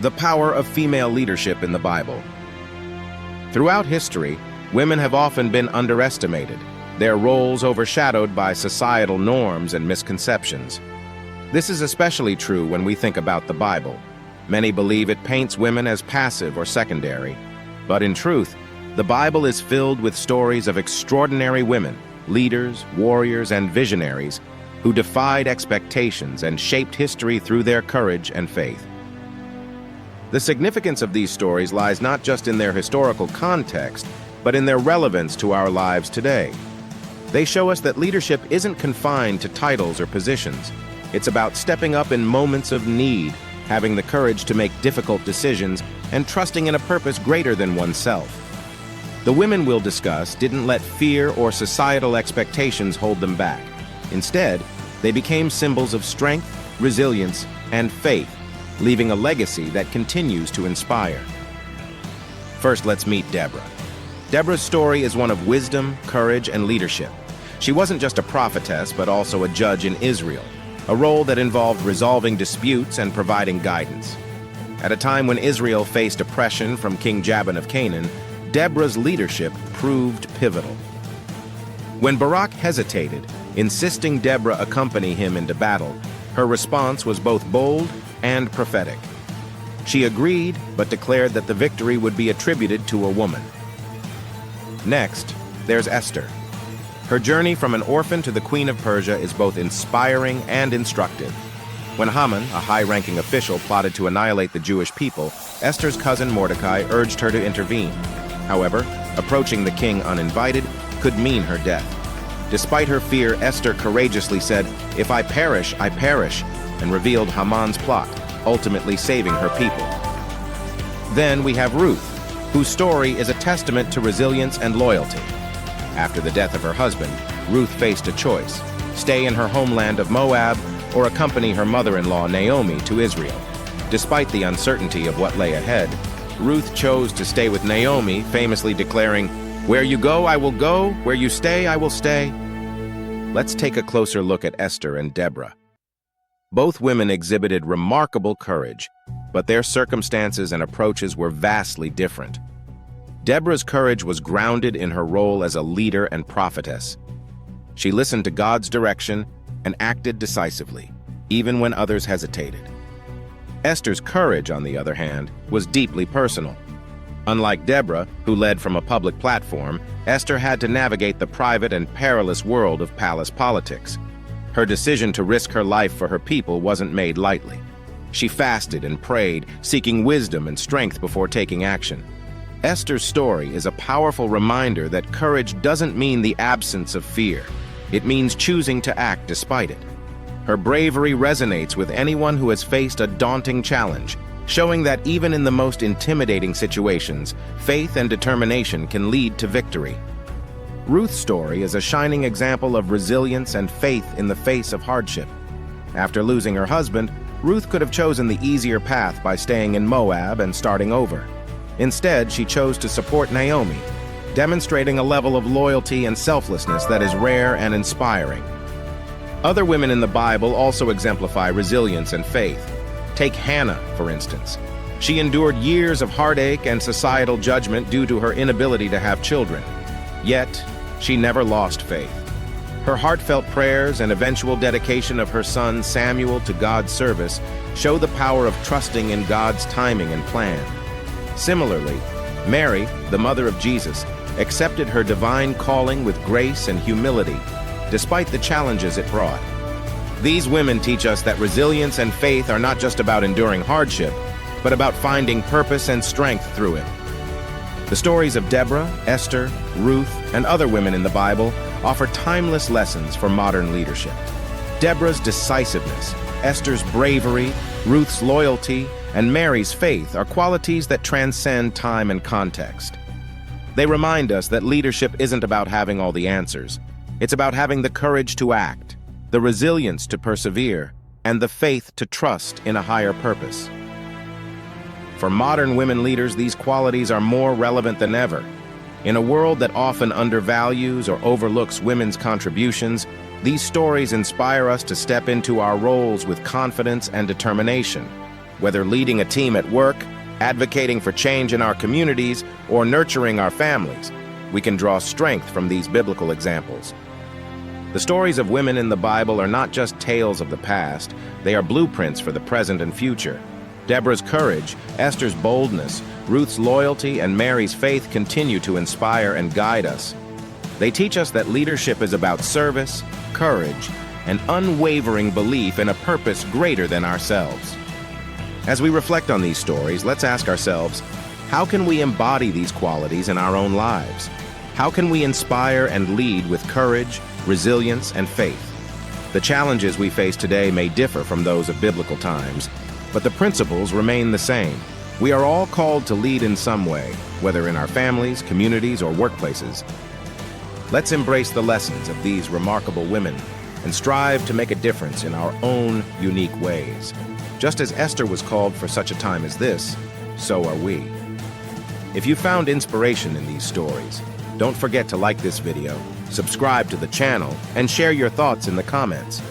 The power of female leadership in the Bible. Throughout history, women have often been underestimated, their roles overshadowed by societal norms and misconceptions. This is especially true when we think about the Bible. Many believe it paints women as passive or secondary. But in truth, the Bible is filled with stories of extraordinary women, leaders, warriors, and visionaries who defied expectations and shaped history through their courage and faith. The significance of these stories lies not just in their historical context, but in their relevance to our lives today. They show us that leadership isn't confined to titles or positions. It's about stepping up in moments of need, having the courage to make difficult decisions, and trusting in a purpose greater than oneself. The women we'll discuss didn't let fear or societal expectations hold them back. Instead, they became symbols of strength, resilience, and faith, leaving a legacy that continues to inspire. First, let's meet Deborah. Deborah's story is one of wisdom, courage, and leadership. She wasn't just a prophetess, but also a judge in Israel, a role that involved resolving disputes and providing guidance. At a time when Israel faced oppression from King Jabin of Canaan, Deborah's leadership proved pivotal. When Barak hesitated, insisting Deborah accompany him into battle, her response was both bold and prophetic. She agreed, but declared that the victory would be attributed to a woman. Next, there's Esther. Her journey from an orphan to the Queen of Persia is both inspiring and instructive. When Haman, a high-ranking official, plotted to annihilate the Jewish people, Esther's cousin Mordecai urged her to intervene. However, approaching the king uninvited could mean her death. Despite her fear, Esther courageously said, "If I perish, I perish," and revealed Haman's plot, ultimately saving her people. Then we have Ruth, whose story is a testament to resilience and loyalty. After the death of her husband, Ruth faced a choice: stay in her homeland of Moab or accompany her mother-in-law Naomi to Israel. Despite the uncertainty of what lay ahead, Ruth chose to stay with Naomi, famously declaring, "Where you go, I will go. Where you stay, I will stay." Let's take a closer look at Esther and Deborah. Both women exhibited remarkable courage, but their circumstances and approaches were vastly different. Deborah's courage was grounded in her role as a leader and prophetess. She listened to God's direction and acted decisively, even when others hesitated. Esther's courage, on the other hand, was deeply personal. Unlike Deborah, who led from a public platform, Esther had to navigate the private and perilous world of palace politics. Her decision to risk her life for her people wasn't made lightly. She fasted and prayed, seeking wisdom and strength before taking action. Esther's story is a powerful reminder that courage doesn't mean the absence of fear. It means choosing to act despite it. Her bravery resonates with anyone who has faced a daunting challenge, showing that even in the most intimidating situations, faith and determination can lead to victory. Ruth's story is a shining example of resilience and faith in the face of hardship. After losing her husband, Ruth could have chosen the easier path by staying in Moab and starting over. Instead, she chose to support Naomi, demonstrating a level of loyalty and selflessness that is rare and inspiring. Other women in the Bible also exemplify resilience and faith. Take Hannah, for instance. She endured years of heartache and societal judgment due to her inability to have children. Yet, she never lost faith. Her heartfelt prayers and eventual dedication of her son Samuel to God's service show the power of trusting in God's timing and plan. Similarly, Mary, the mother of Jesus, accepted her divine calling with grace and humility, despite the challenges it brought. These women teach us that resilience and faith are not just about enduring hardship, but about finding purpose and strength through it. The stories of Deborah, Esther, Ruth, and other women in the Bible offer timeless lessons for modern leadership. Deborah's decisiveness, Esther's bravery, Ruth's loyalty, and Mary's faith are qualities that transcend time and context. They remind us that leadership isn't about having all the answers. It's about having the courage to act, the resilience to persevere, and the faith to trust in a higher purpose. For modern women leaders, these qualities are more relevant than ever. In a world that often undervalues or overlooks women's contributions, these stories inspire us to step into our roles with confidence and determination. Whether leading a team at work, advocating for change in our communities, or nurturing our families, we can draw strength from these biblical examples. The stories of women in the Bible are not just tales of the past, they are blueprints for the present and future. Deborah's courage, Esther's boldness, Ruth's loyalty, and Mary's faith continue to inspire and guide us. They teach us that leadership is about service, courage, and unwavering belief in a purpose greater than ourselves. As we reflect on these stories, let's ask ourselves, how can we embody these qualities in our own lives? How can we inspire and lead with courage, resilience, and faith? The challenges we face today may differ from those of biblical times, but the principles remain the same. We are all called to lead in some way, whether in our families, communities, or workplaces. Let's embrace the lessons of these remarkable women and strive to make a difference in our own unique ways. Just as Esther was called for such a time as this, so are we. If you found inspiration in these stories, don't forget to like this video, subscribe to the channel, and share your thoughts in the comments.